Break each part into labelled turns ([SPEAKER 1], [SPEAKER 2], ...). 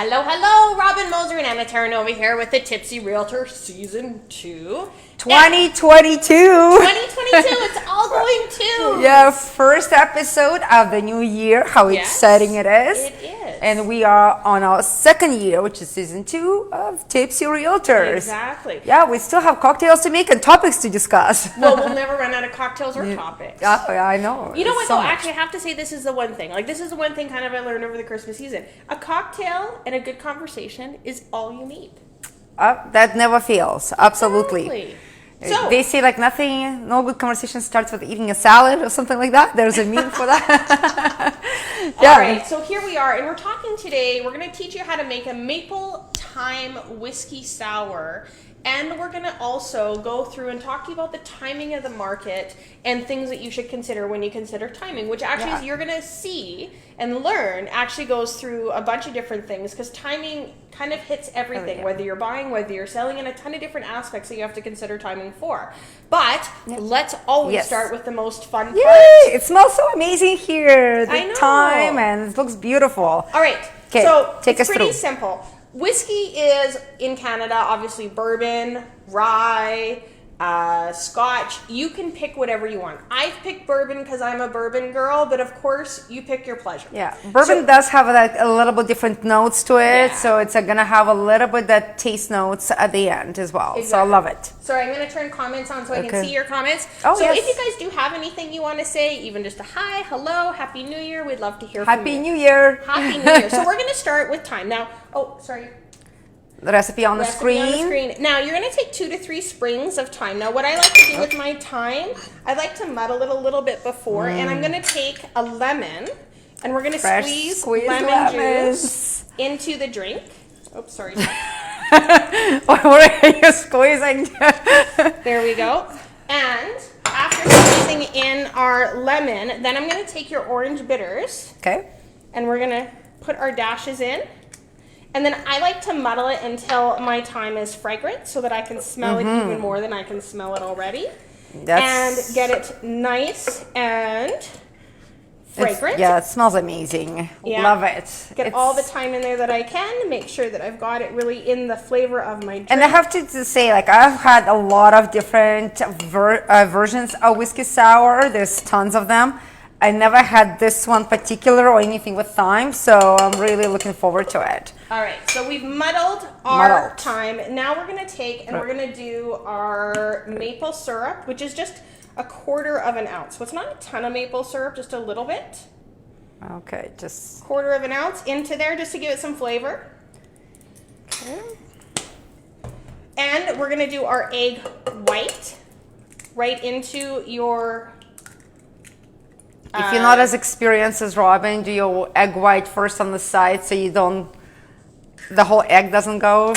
[SPEAKER 1] Hello, hello, Robin Moser and Anna Taryn over here with the Tipsy Realtor Season 2.
[SPEAKER 2] 2022.
[SPEAKER 1] 2022, it's all going to.
[SPEAKER 2] Yeah, first episode of the new year. How exciting it is.
[SPEAKER 1] It is.
[SPEAKER 2] And we are on our second year, which is Season 2 of Tipsy Realtors.
[SPEAKER 1] Exactly.
[SPEAKER 2] Yeah, we still have cocktails to make and topics to discuss.
[SPEAKER 1] Well, we'll never run out of cocktails or topics.
[SPEAKER 2] Yeah, I know.
[SPEAKER 1] You know what, though? Actually, I have to say this is the one thing. This is the one thing kind of I learned over the Christmas season. A cocktail and a good conversation is all you need.
[SPEAKER 2] That never fails. Absolutely.
[SPEAKER 1] Exactly.
[SPEAKER 2] So, they say no good conversation starts with eating a salad or something like that. There's a meme for that.
[SPEAKER 1] Yeah. All right, so here we are, and we're talking today. We're going to teach you how to make a Maple Thyme Whiskey Sour, and we're going to also go through and talk to you about the timing of the market and things that you should consider when you consider timing, which actually is you're going to see and learn actually goes through a bunch of different things because timing kind of hits everything, whether you're buying, whether you're selling, and a ton of different aspects that you have to consider timing for. But let's always start with the most fun part.
[SPEAKER 2] It smells so amazing here.
[SPEAKER 1] I know.
[SPEAKER 2] Thyme, and it looks beautiful.
[SPEAKER 1] All right.
[SPEAKER 2] Okay,
[SPEAKER 1] so
[SPEAKER 2] take us
[SPEAKER 1] it's pretty
[SPEAKER 2] through.
[SPEAKER 1] simple. Whiskey is, in Canada, obviously bourbon, rye, Scotch. You can pick whatever you want. I've picked bourbon because I'm a bourbon girl, but of course, you pick your pleasure.
[SPEAKER 2] Yeah, bourbon does have a little bit different notes to it, so it's gonna have a little bit that taste notes at the end as well.
[SPEAKER 1] Exactly.
[SPEAKER 2] So I love it.
[SPEAKER 1] Sorry, I'm going to turn comments on so I can see your comments.
[SPEAKER 2] Oh,
[SPEAKER 1] so if you guys do have anything you want to say, even just a hi, hello, Happy New Year, we'd love to hear from you.
[SPEAKER 2] Happy New Year.
[SPEAKER 1] Happy New Year. So we're going to start with thyme. Now,
[SPEAKER 2] The recipe on the screen.
[SPEAKER 1] Now, you're going to take 2 to 3 sprigs of thyme. Now, what I like to do with my thyme, I like to muddle it a little bit before, and I'm going to take a lemon, and we're going to squeeze lemon juice into the drink. Oops, sorry.
[SPEAKER 2] What are you squeezing?
[SPEAKER 1] There we go. And after squeezing in our lemon, then I'm going to take your orange bitters.
[SPEAKER 2] Okay.
[SPEAKER 1] And we're going to put our dashes in. And then I like to muddle it until my thyme is fragrant so that I can smell it even more than I can smell it already. And get it nice and fragrant.
[SPEAKER 2] It smells amazing.
[SPEAKER 1] Yeah.
[SPEAKER 2] Love it.
[SPEAKER 1] Get all the thyme in there that I can. Make sure that I've got it really in the flavor of my drink.
[SPEAKER 2] And I have to say, I've had a lot of different versions of whiskey sour. There's tons of them. I never had this one particular or anything with thyme, so I'm really looking forward to it.
[SPEAKER 1] All right, so we've muddled our thyme. Now we're going to take and we're going to do our maple syrup, which is just 1/4 of an ounce. So it's not a ton of maple syrup, just a little bit.
[SPEAKER 2] Okay, just
[SPEAKER 1] 1/4 of an ounce into there just to give it some flavor. Okay. And we're going to do our egg white right into your...
[SPEAKER 2] If you're not as experienced as Robin, do your egg white first on the side so the whole egg doesn't go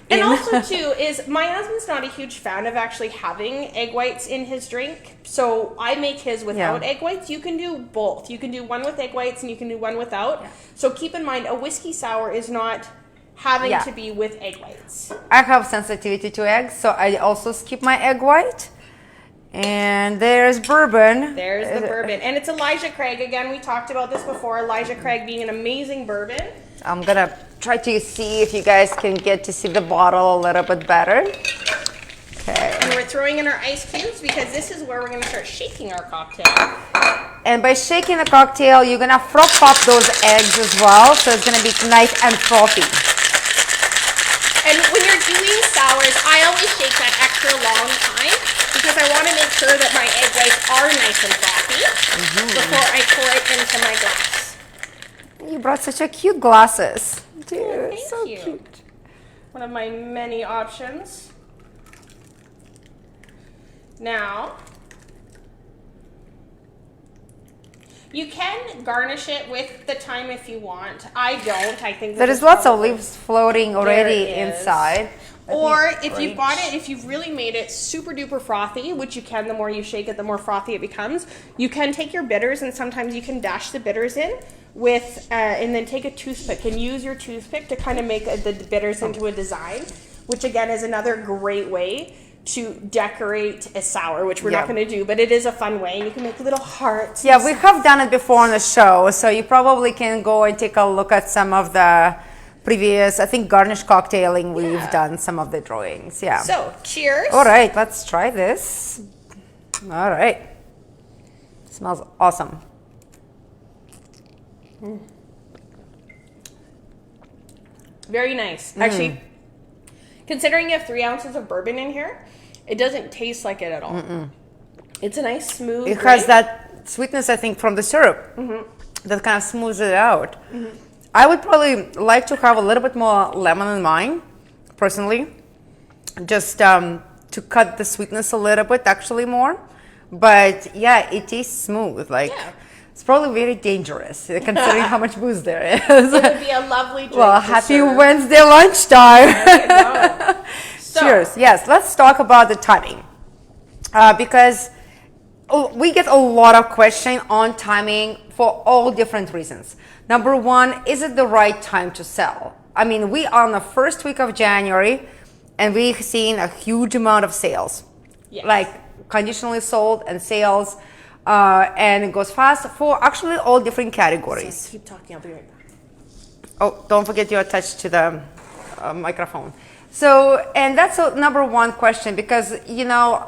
[SPEAKER 2] in.
[SPEAKER 1] And also, too, is my husband's not a huge fan of actually having egg whites in his drink. So I make his without egg whites. You can do both. You can do one with egg whites and you can do one without. Yeah. So keep in mind, a whiskey sour is not having to be with egg whites.
[SPEAKER 2] I have sensitivity to eggs, so I also skip my egg white. And there's bourbon.
[SPEAKER 1] There's the bourbon. And it's Elijah Craig. Again, we talked about this before. Elijah Craig being an amazing bourbon.
[SPEAKER 2] I'm going to try to see if you guys can get to see the bottle a little bit better. Okay.
[SPEAKER 1] And we're throwing in our ice cubes because this is where we're going to start shaking our cocktail.
[SPEAKER 2] And by shaking the cocktail, you're going to frothe pop those eggs as well. So it's going to be nice and frothy.
[SPEAKER 1] And when you're doing sours, I always shake that extra long time. Because I want to make sure that my egg whites are nice and frothy before I pour it into my glass.
[SPEAKER 2] You brought such a cute glasses. Dude,
[SPEAKER 1] Thank
[SPEAKER 2] so
[SPEAKER 1] you.
[SPEAKER 2] cute.
[SPEAKER 1] One of my many options. Now, you can garnish it with the thyme if you want. I don't. I think
[SPEAKER 2] there is lots of leaves floating already inside.
[SPEAKER 1] Or if you've got it, if you've really made it super duper frothy, which you can, the more you shake it, the more frothy it becomes, you can take your bitters and sometimes you can dash the bitters in with, and then take a toothpick and use your toothpick to kind of make the bitters into a design, which again is another great way to decorate a sour, which we're not going to do, but it is a fun way. And you can make little hearts.
[SPEAKER 2] Yeah, we have done it before on the show, so you probably can go and take a look at some of the previous, I think, garnish cocktailing, we've done some of the drawings. Yeah.
[SPEAKER 1] So, cheers.
[SPEAKER 2] All right, let's try this. All right. Smells awesome.
[SPEAKER 1] Very nice. Actually, considering you have 3 ounces of bourbon in here, it doesn't taste like it at all. It's a nice smooth.
[SPEAKER 2] It has that sweetness, I think, from the syrup that kind of smooths it out. I would probably like to have a little bit more lemon in mine, personally, just to cut the sweetness a little bit, actually more. But yeah, it tastes smooth. Like it's probably very dangerous considering how much booze there is.
[SPEAKER 1] It would be a lovely drink.
[SPEAKER 2] Well,
[SPEAKER 1] to
[SPEAKER 2] happy
[SPEAKER 1] serve.
[SPEAKER 2] Wednesday lunchtime.
[SPEAKER 1] There you go. So,
[SPEAKER 2] Cheers. Yes, let's talk about the timing because we get a lot of questions on timing for all different reasons. Number one, is it the right time to sell? I mean, we are on the first week of January and we've seen a huge amount of sales, like conditionally sold and sales, and it goes fast for actually all different categories.
[SPEAKER 1] Sorry, keep talking, I'll be right back.
[SPEAKER 2] Oh, don't forget your touch to the microphone. So, and that's a number one question because, you know,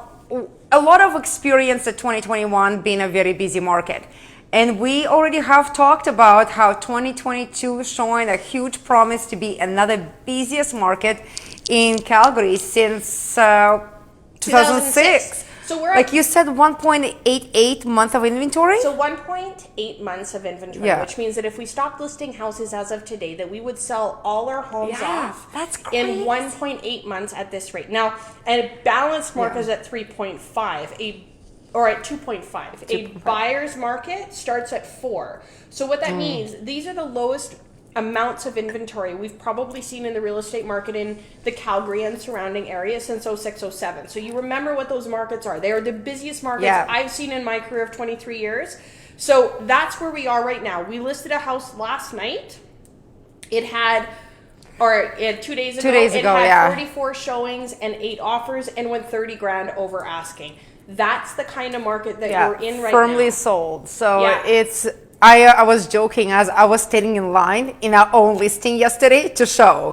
[SPEAKER 2] a lot of experience at 2021 being a very busy market. And we already have talked about how 2022 is showing a huge promise to be another busiest market in Calgary since 2006.
[SPEAKER 1] So we're
[SPEAKER 2] like you said, 1.88 month of inventory.
[SPEAKER 1] So 1.8 months of inventory, which means that if we stopped listing houses as of today, that we would sell all our homes off
[SPEAKER 2] that's crazy.
[SPEAKER 1] in 1.8 months at this rate. Now, a balanced market is at 3.5, or at 2.5. A buyer's market starts at 4. So what that means, these are the lowest amounts of inventory we've probably seen in the real estate market in the Calgary and surrounding areas since 06, 07. So you remember what those markets are. They are the busiest markets I've seen in my career of 23 years. So that's where we are right now. We listed a house last night. It had, or 2 days ago, it had 44 showings and 8 offers and went 30 grand over asking. That's the kind of market that we're in right now.
[SPEAKER 2] Firmly sold. So it's, I was joking as I was standing in line in our own listing yesterday to show.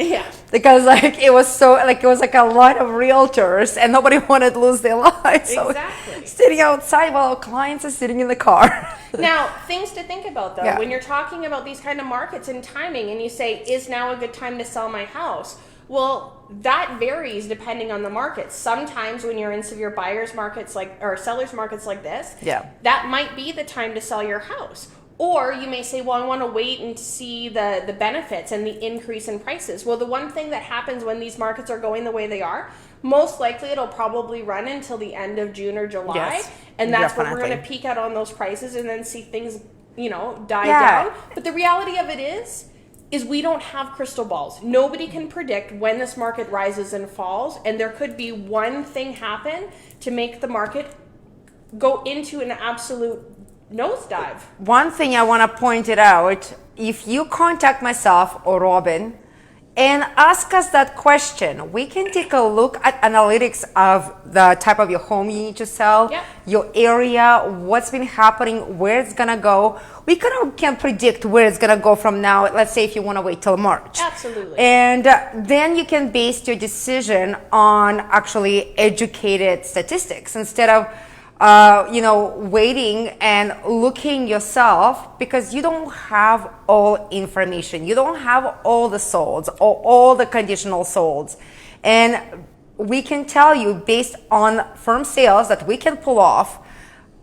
[SPEAKER 2] Because like it was so, like it was like a line of realtors and nobody wanted to lose their lives. So sitting outside while our clients are sitting in the car.
[SPEAKER 1] Now, things to think about though, when you're talking about these kind of markets and timing and you say, is now a good time to sell my house? Well, that varies depending on the market. Sometimes when you're in severe buyers markets or sellers markets like this, that might be the time to sell your house. Or you may say, well, I want to wait and see the benefits and the increase in prices. Well, the one thing that happens when these markets are going the way they are, most likely it'll probably run until the end of June or July. And that's when we're going to peak out on those prices and then see things, you know, die down. But the reality of it is we don't have crystal balls. Nobody can predict when this market rises and falls. And there could be one thing happen to make the market go into an absolute nosedive.
[SPEAKER 2] One thing I want to point it out, if you contact myself or Robin and ask us that question, we can take a look at analytics of the type of your home you need to sell, your area, what's been happening, where it's going to go. We kind of can predict where it's going to go from now. Let's say if you want to wait till March.
[SPEAKER 1] Absolutely.
[SPEAKER 2] And then you can base your decision on actually educated statistics instead of you know, waiting and looking yourself because you don't have all information. You don't have all the solds or all the conditional solds. And we can tell you based on firm sales that we can pull off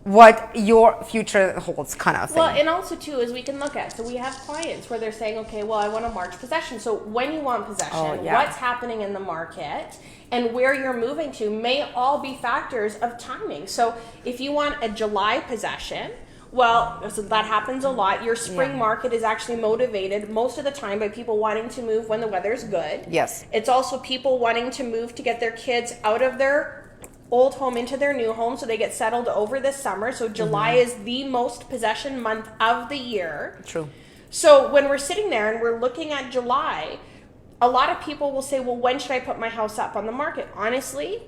[SPEAKER 2] what your future holds kind of thing.
[SPEAKER 1] Well, and also too is we can look at, so we have clients where they're saying, okay, well, I want a March possession. So when you want possession, what's happening in the market and where you're moving to may all be factors of timing. So if you want a July possession, well, so that happens a lot. Your spring market is actually motivated most of the time by people wanting to move when the weather's good.
[SPEAKER 2] Yes.
[SPEAKER 1] It's also people wanting to move to get their kids out of their old home into their new home so they get settled over this summer. So July is the most possession month of the year.
[SPEAKER 2] True.
[SPEAKER 1] So when we're sitting there and we're looking at July, a lot of people will say, well, when should I put my house up on the market? Honestly,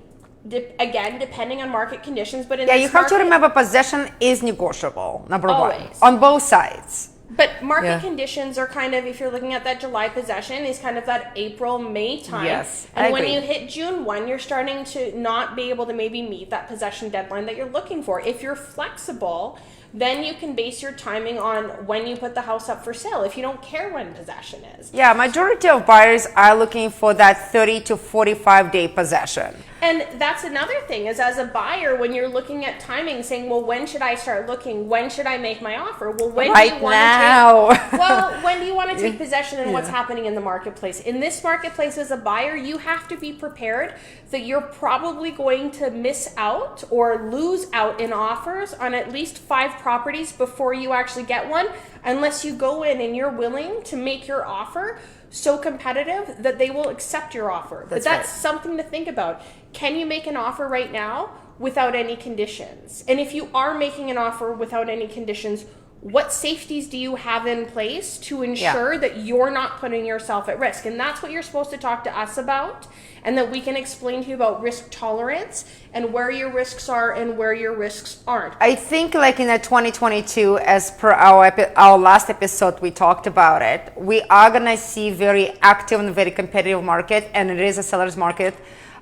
[SPEAKER 1] again, depending on market conditions, but in
[SPEAKER 2] you have to remember possession is negotiable, number one,
[SPEAKER 1] Always.
[SPEAKER 2] on both sides.
[SPEAKER 1] But market
[SPEAKER 2] Yeah.
[SPEAKER 1] conditions are kind of, if you're looking at that July possession, is kind of that April, May time.
[SPEAKER 2] Yes,
[SPEAKER 1] And
[SPEAKER 2] I
[SPEAKER 1] when
[SPEAKER 2] agree.
[SPEAKER 1] you hit June 1, you're starting to not be able to maybe meet that possession deadline that you're looking for. If you're flexible, then you can base your timing on when you put the house up for sale if you don't care when possession is.
[SPEAKER 2] Yeah, majority of buyers are looking for that 30 to 45 day possession.
[SPEAKER 1] And that's another thing is as a buyer, when you're looking at timing, saying, well, when should I start looking? When should I make my offer? Well, when
[SPEAKER 2] Right
[SPEAKER 1] do you want
[SPEAKER 2] now.
[SPEAKER 1] to take, well, when do you want to take possession and what's happening in the marketplace? In this marketplace as a buyer, you have to be prepared that you're probably going to miss out or lose out in offers on at least 5 properties before you actually get one, unless you go in and you're willing to make your offer so competitive that they will accept your offer. But that's something to think about. Can you make an offer right now without any conditions? And if you are making an offer without any conditions, what safeties do you have in place to ensure that you're not putting yourself at risk? And that's what you're supposed to talk to us about, and that we can explain to you about risk tolerance and where your risks are and where your risks aren't.
[SPEAKER 2] I think like in the 2022, as per our last episode, we talked about it. We are gonna see very active and very competitive market, and it is a seller's market.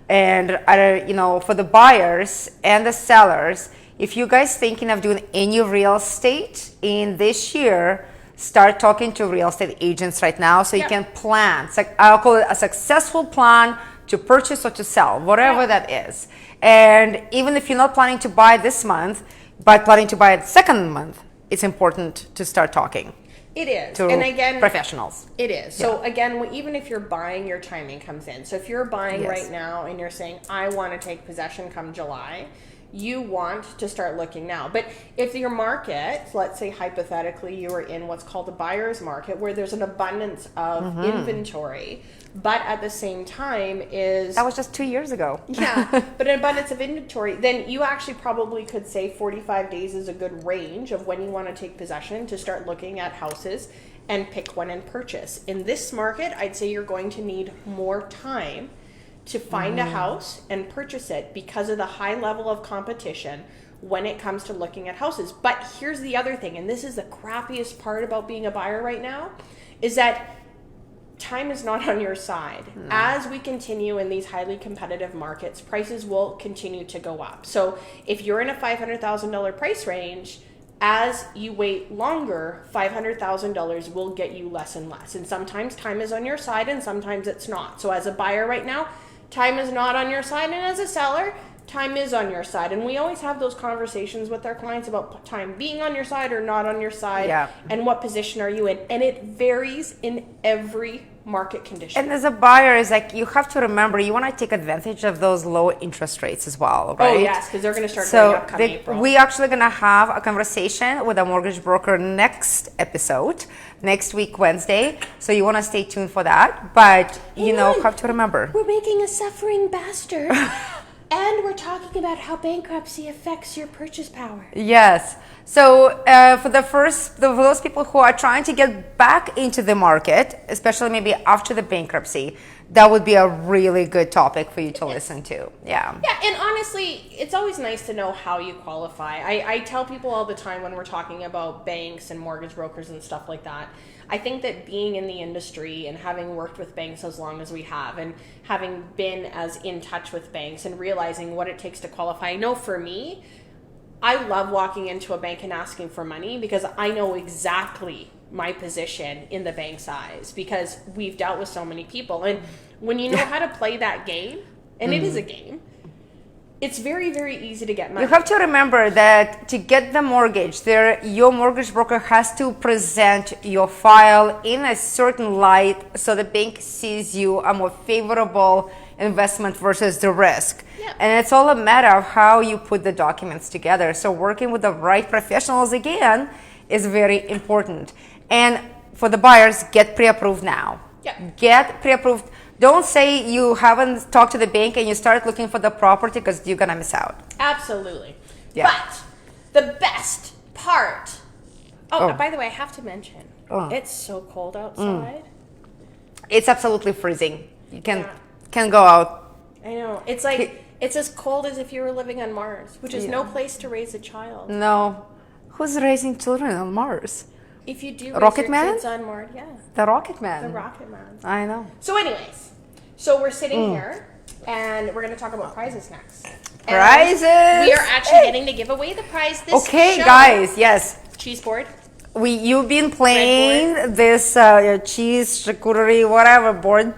[SPEAKER 2] And for the buyers and the sellers, if you guys thinking of doing any real estate in this year, start talking to real estate agents right now so you can plan. It's like, I'll call it a successful plan to purchase or to sell, whatever that is. And even if you're not planning to buy this month, but planning to buy it second month, it's important to start talking.
[SPEAKER 1] It is.
[SPEAKER 2] To
[SPEAKER 1] and again,
[SPEAKER 2] professionals.
[SPEAKER 1] It is. So again, even if you're buying, your timing comes in. So if you're buying right now and you're saying, I want to take possession come July, you want to start looking now. But if your market, let's say hypothetically you are in what's called a buyer's market where there's an abundance of inventory, but at the same time is...
[SPEAKER 2] That was just 2 years ago.
[SPEAKER 1] Yeah, but an abundance of inventory, then you actually probably could say 45 days is a good range of when you want to take possession to start looking at houses and pick one and purchase. In this market, I'd say you're going to need more time to find a house and purchase it because of the high level of competition when it comes to looking at houses. But here's the other thing, and this is the crappiest part about being a buyer right now, is that time is not on your side. As we continue in these highly competitive markets, prices will continue to go up. So if you're in a $500,000 price range, as you wait longer, $500,000 will get you less and less. And sometimes time is on your side and sometimes it's not. So as a buyer right now, time is not on your side, and as a seller, time is on your side. And we always have those conversations with our clients about time being on your side or not on your side, and what position are you in. And it varies in every market condition.
[SPEAKER 2] And as a buyer, is like you have to remember you want to take advantage of those low interest rates as well, right?
[SPEAKER 1] Oh yes, because they're going to start going up come April.
[SPEAKER 2] We actually going to have a conversation with a mortgage broker next episode, next week Wednesday. So you want to stay tuned for that. But you have to remember
[SPEAKER 1] we're making a suffering bastard. And we're talking about how bankruptcy affects your purchase power.
[SPEAKER 2] Yes. So for those people who are trying to get back into the market, especially maybe after the bankruptcy, that would be a really good topic for you to listen to. Yeah.
[SPEAKER 1] Yeah, and honestly, it's always nice to know how you qualify. I tell people all the time when we're talking about banks and mortgage brokers and stuff like that, I think that being in the industry and having worked with banks as long as we have and having been as in touch with banks and realizing what it takes to qualify, I know for me, I love walking into a bank and asking for money because I know exactly my position in the bank's eyes because we've dealt with so many people. And when you know how to play that game, and it is a game, it's very, very easy to get money.
[SPEAKER 2] You have to remember that to get the mortgage, your mortgage broker has to present your file in a certain light so the bank sees you a more favorable investment versus the risk.
[SPEAKER 1] Yeah.
[SPEAKER 2] And it's all a matter of how you put the documents together. So working with the right professionals again is very important. And for the buyers, get pre-approved now.
[SPEAKER 1] Yeah.
[SPEAKER 2] Get pre-approved. Don't say you haven't talked to the bank and you start looking for the property because you're gonna miss out.
[SPEAKER 1] Absolutely.
[SPEAKER 2] Yeah.
[SPEAKER 1] But the best part. Oh, by the way, I have to mention, it's so cold outside.
[SPEAKER 2] It's absolutely freezing. You can go out.
[SPEAKER 1] I know. It's like it's as cold as if you were living on Mars, which is no place to raise a child.
[SPEAKER 2] No. Who's raising children on Mars?
[SPEAKER 1] If you do
[SPEAKER 2] Rocket
[SPEAKER 1] your
[SPEAKER 2] Man?
[SPEAKER 1] kids on more, yeah.
[SPEAKER 2] The Rocket Man.
[SPEAKER 1] The Rocket Man.
[SPEAKER 2] I know.
[SPEAKER 1] So anyways, so we're sitting here and we're going to talk about prizes next. And
[SPEAKER 2] Prizes!
[SPEAKER 1] we are actually getting to give away the prize this
[SPEAKER 2] Okay,
[SPEAKER 1] show.
[SPEAKER 2] guys, yes.
[SPEAKER 1] Cheese board.
[SPEAKER 2] You've been playing this cheese, charcuterie, whatever board,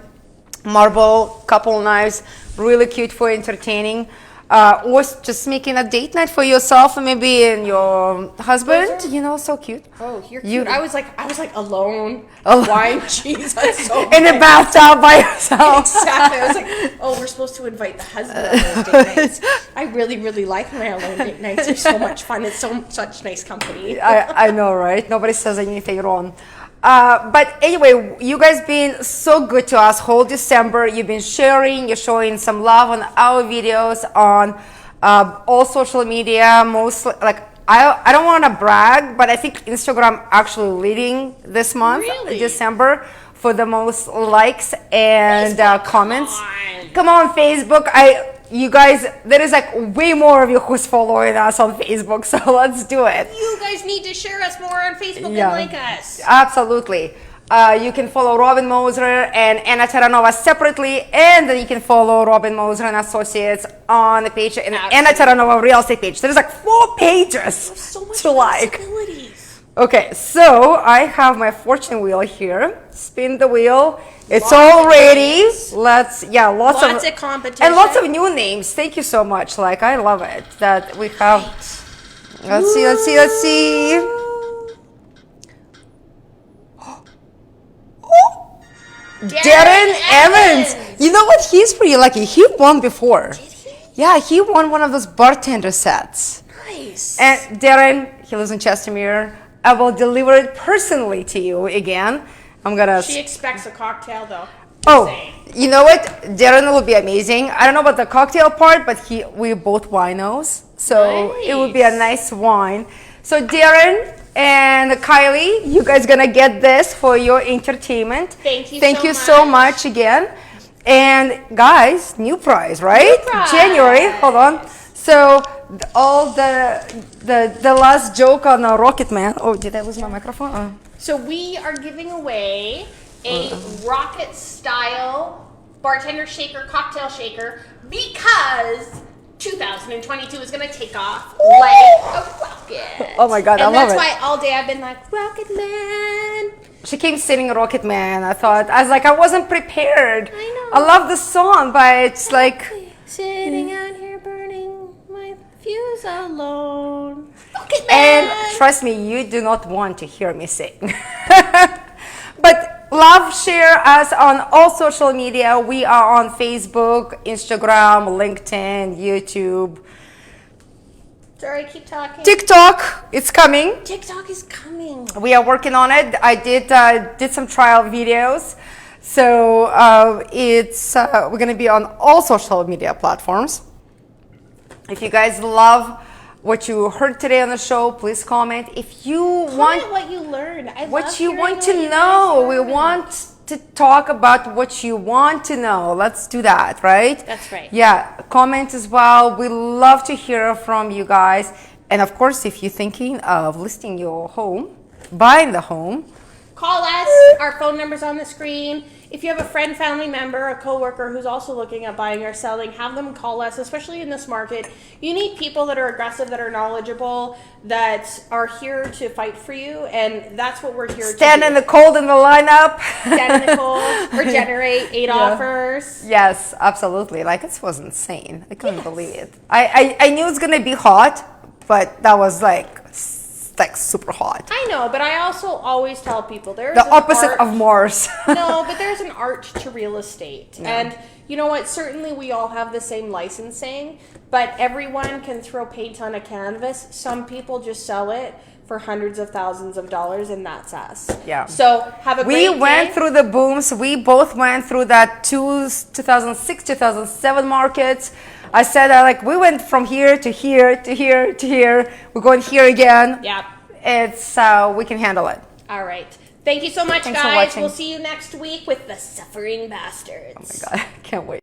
[SPEAKER 2] marble, couple knives, really cute for entertaining. Or just making a date night for yourself and maybe and your husband. You know, so cute.
[SPEAKER 1] Oh, you're cute. I was like alone. Wine, cheese. That's so
[SPEAKER 2] in the bathtub by yourself.
[SPEAKER 1] Exactly. I was like, oh, we're supposed to invite the husband on those date nights. I really, really like my alone date nights. They're so much fun. It's such nice company.
[SPEAKER 2] I know, right? Nobody says anything wrong. But anyway, you guys been so good to us whole December. You've been sharing, you're showing some love on our videos on all social media. Mostly, like I don't want to brag, but I think Instagram actually leading this month, December, for the most likes and comments. Come on, Facebook. You guys, there is like way more of you who's following us on Facebook, so let's do it.
[SPEAKER 1] You guys need to share us more on Facebook and like us.
[SPEAKER 2] Absolutely. You can follow Robin Moser and Anna Terranova separately, and then you can follow Robin Moser and Associates on the page and Anna Terranova real estate page. There's like 4 pages
[SPEAKER 1] so much
[SPEAKER 2] to like. Okay, so I have my fortune wheel here. Spin the wheel. It's all ready. Lots of
[SPEAKER 1] competition
[SPEAKER 2] and lots of new names. Thank you so much. Like I love it that we have. Let's see. Darren Evans. You know what? He's pretty lucky. He won before.
[SPEAKER 1] Did he?
[SPEAKER 2] Yeah, he won one of those bartender sets.
[SPEAKER 1] Nice.
[SPEAKER 2] And Darren, he lives in Chestermere. I will deliver it personally to you again.
[SPEAKER 1] She expects a cocktail though.
[SPEAKER 2] You know what? Darren will be amazing. I don't know about the cocktail part, but we're both winos. So it will be a nice wine. So Darren and Kylie, you guys gonna get this for your entertainment.
[SPEAKER 1] Thank you
[SPEAKER 2] so much again. And guys, new prize, right?
[SPEAKER 1] New prize.
[SPEAKER 2] January, hold on. So all the last joke on a Rocket Man. Oh, did I lose my microphone? Oh.
[SPEAKER 1] So we are giving away a rocket style bartender shaker, cocktail shaker, because 2022 is going to take off like a rocket.
[SPEAKER 2] Oh my God, I love it.
[SPEAKER 1] And that's why all day I've been like, Rocket Man.
[SPEAKER 2] She came singing Rocket Man. I was like, I wasn't prepared.
[SPEAKER 1] I know.
[SPEAKER 2] I love the song, but it's like...
[SPEAKER 1] Sitting out here burning my fuse alone. Rocket Man.
[SPEAKER 2] And trust me, you do not want to hear me sing. But love, share us on all social media. We are on Facebook, Instagram, LinkedIn, YouTube.
[SPEAKER 1] Sorry, keep talking.
[SPEAKER 2] TikTok, it's coming.
[SPEAKER 1] TikTok is coming.
[SPEAKER 2] We are working on it. I did some trial videos. So we're going to be on all social media platforms. If you guys love what you heard today on the show, please comment. If you want
[SPEAKER 1] what you learned,
[SPEAKER 2] what you want to know, we want to talk about what you want to know. Let's do that, right?
[SPEAKER 1] That's right.
[SPEAKER 2] Yeah, comment as well. We love to hear from you guys. And of course, if you're thinking of listing your home, buying the home,
[SPEAKER 1] call us. Our phone number's on the screen. If you have a friend, family member, a coworker who's also looking at buying or selling, have them call us, especially in this market. You need people that are aggressive, that are knowledgeable, that are here to fight for you, and that's what we're here to do.
[SPEAKER 2] Stand in the cold in the lineup.
[SPEAKER 1] Stand in the cold or generate 8 offers.
[SPEAKER 2] Yes, absolutely. Like, it was insane. I couldn't believe it. I knew it was going to be hot, but that was like super hot.
[SPEAKER 1] I know, but I also always tell people there's
[SPEAKER 2] the opposite of Mars.
[SPEAKER 1] No, but there's an art to real estate. Yeah. And you know what? Certainly we all have the same licensing, but everyone can throw paint on a canvas. Some people just sell it for hundreds of thousands of dollars, and that's us.
[SPEAKER 2] Yeah.
[SPEAKER 1] So have a great day.
[SPEAKER 2] We went through the booms. We both went through that 2006, 2007 markets. I said that we went from here to here to here to here. We're going here again.
[SPEAKER 1] Yeah.
[SPEAKER 2] It's we can handle it.
[SPEAKER 1] All right. Thank you so much,
[SPEAKER 2] Thanks
[SPEAKER 1] guys.
[SPEAKER 2] for watching.
[SPEAKER 1] We'll see you next week with the Suffering Bastards.
[SPEAKER 2] Oh my God, I can't wait.